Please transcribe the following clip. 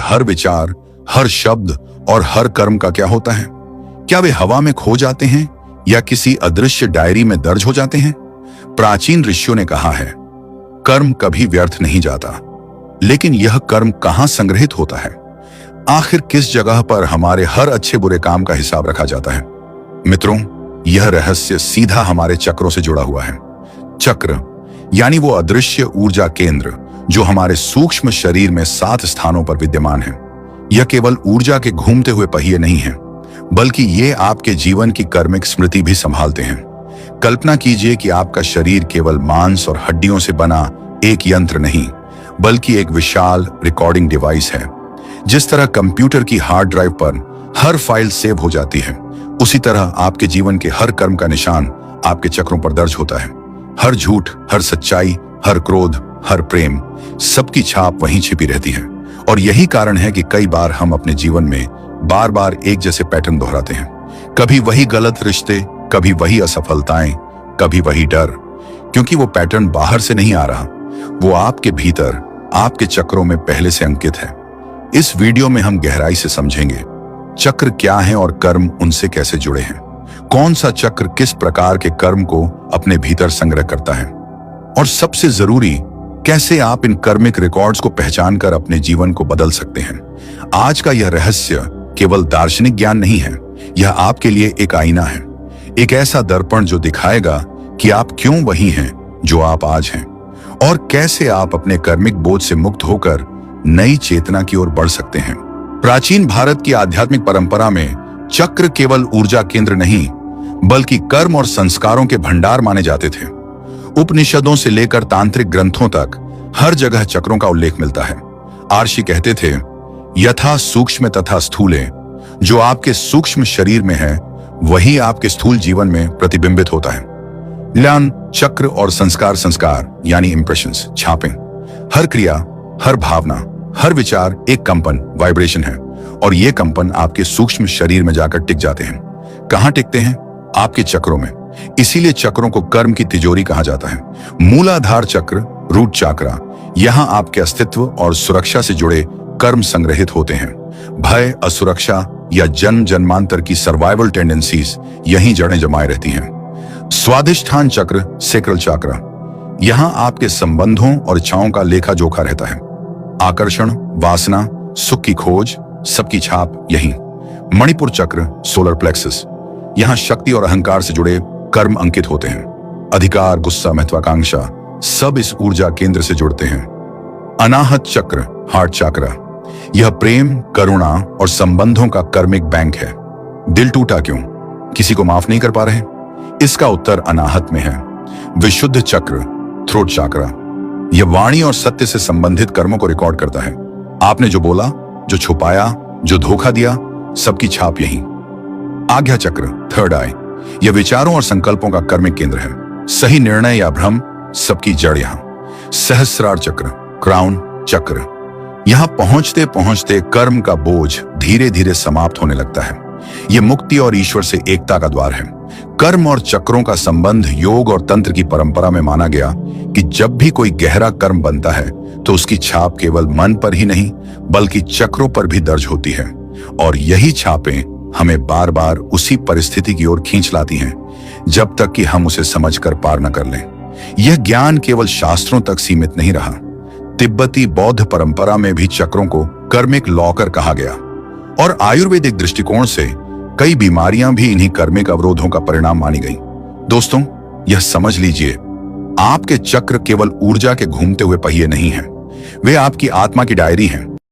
हर विचार, हर शब्द और हर कर्म का क्या होता है? क्या वे हवा में खो जाते हैं या किसी अदृश्य डायरी में दर्ज हो जाते हैं? प्राचीन ऋषियों ने कहा है, कर्म कभी व्यर्थ नहीं जाता। लेकिन यह कर्म कहां संग्रहित होता है? आखिर किस जगह पर हमारे हर अच्छे बुरे काम का हिसाब रखा जाता है? मित्रों, यह रहस्य सीधा हमारे चक्रों से जुड़ा हुआ है। चक्र यानी वो अदृश्य ऊर्जा केंद्र जो हमारे सूक्ष्म शरीर में 7 स्थानों पर विद्यमान है। यह केवल ऊर्जा के घूमते हुए पहिए नहीं है, बल्कि ये आपके जीवन की कर्मिक स्मृति भी संभालते हैं। कल्पना कीजिए कि आपका शरीर केवल मांस और हड्डियों से बना एक यंत्र नहीं, बल्कि एक विशाल रिकॉर्डिंग डिवाइस है। जिस तरह कंप्यूटर की हार्ड ड्राइव पर हर फाइल सेव हो जाती है, उसी तरह आपके जीवन के हर कर्म का निशान आपके चक्रों पर दर्ज होता है। हर झूठ, हर सच्चाई, हर क्रोध, हर प्रेम, सबकी छाप वहीं छिपी रहती है। और यही कारण है कि कई बार हम अपने जीवन में बार बार एक जैसे पैटर्न दोहराते हैं। कभी वही गलत रिश्ते, कभी वही असफलताएं, कभी वही डर। क्योंकि वो पैटर्न बाहर से नहीं आ रहा, वो आपके भीतर, आपके चक्रों में पहले से अंकित है। इस वीडियो में हम गहराई से समझेंगे चक्र क्या है और कर्म उनसे कैसे जुड़े हैं। कौन सा चक्र किस प्रकार के कर्म को अपने भीतर संग्रह करता है, और सबसे जरूरी, कैसे आप इन कर्मिक रिकॉर्ड्स को पहचान कर अपने जीवन को बदल सकते हैं। आज का यह रहस्य केवल दार्शनिक ज्ञान नहीं है, यह आपके लिए एक आईना है, एक ऐसा दर्पण जो दिखाएगा कि आप क्यों वही हैं जो आप आज हैं, और कैसे आप अपने कर्मिक बोझ से मुक्त होकर नई चेतना की ओर बढ़ सकते हैं। प्राचीन भारत की आध्यात्मिक परंपरा में चक्र केवल ऊर्जा केंद्र नहीं, बल्कि कर्म और संस्कारों के भंडार माने जाते थे। उपनिषदों से लेकर तांत्रिक ग्रंथों तक हर जगह चक्रों का उल्लेख मिलता है। आर्षि कहते थे, यथा सूक्ष्म तथा स्थूले, जो आपके सूक्ष्म शरीर में है वही आपके स्थूल जीवन में प्रतिबिंबित होता है। ज्ञान, चक्र और संस्कार यानी इंप्रेशंस, छापें। हर क्रिया, हर भावना, हर विचार एक कंपन, वाइब्रेशन है, और ये कंपन आपके सूक्ष्म शरीर में जाकर टिक जाते हैं। कहां टिकते हैं? आपके चक्रों में। इसीलिए चक्रों को कर्म की तिजोरी कहा जाता है। मूलाधार चक्र, रूट चक्रा, यहां आपके अस्तित्व और सुरक्षा से जुड़े कर्म संग्रहित होते हैं। भय, असुरक्षा या जन्म जन्मांतर की सर्वाइवल टेंडेंसीज यहीं जड़ें जमाए रहती हैं। स्वाधिष्ठान चक्र, सेक्रल चक्र, यहां आपके संबंधों और इच्छाओं का लेखा जोखा रहता है। आकर्षण, वासना, सुख की खोज, सबकी छाप यहीं। मणिपुर चक्र, सोलर प्लेक्सस, यहां शक्ति और अहंकार से जुड़े कर्म अंकित होते हैं। अधिकार, गुस्सा, महत्वाकांक्षा, सब इस ऊर्जा केंद्र से जुड़ते हैं। अनाहत चक्र, हार्ट चक्र, यह प्रेम, करुणा और संबंधों का कर्मिक बैंक है। दिल टूटा क्यों? किसी को माफ नहीं कर पा रहे? इसका उत्तर अनाहत में है। विशुद्ध चक्र, थ्रोट चक्र, यह वाणी और सत्य से संबंधित कर्मों को रिकॉर्ड करता है। आपने जो बोला, जो छुपाया, जो धोखा दिया, सबकी छाप यहीं। आज्ञा चक्र, थर्ड आई, यह विचारों और संकल्पों का कर्मिक केंद्र है। सही निर्णय या भ्रम, सबकी जड़ यहां। सहस्रार चक्र, क्राउन चक्र, यहां पहुंचते पहुंचते कर्म का बोझ धीरे धीरे समाप्त होने लगता है। यह मुक्ति और ईश्वर से एकता का द्वार है। कर्म और चक्रों का संबंध योग और तंत्र की परंपरा में माना गया कि जब भी कोई गहरा कर्म बनता है तो उसकी छाप केवल मन पर ही नहीं, बल्कि चक्रों पर भी दर्ज होती है, और यही छापें हमें बार बार उसी परिस्थिति की ओर खींच लाती हैं जब तक कि हम उसे समझकर पार न कर लें। यह ज्ञान केवल शास्त्रों तक सीमित नहीं रहा। तिब्बती बौद्ध परंपरा में भी चक्रों को कर्मिक लॉकर कहा गया, और आयुर्वेदिक दृष्टिकोण से कई बीमारियां भी इन्हीं कर्मिक अवरोधों का परिणाम मानी गई। दोस्तों, यह समझ लीजिए, आपके चक्र केवल ऊर्जा के घूमते हुए पहिए नहीं हैं, वे आपकी आत्मा की डायरी हैं।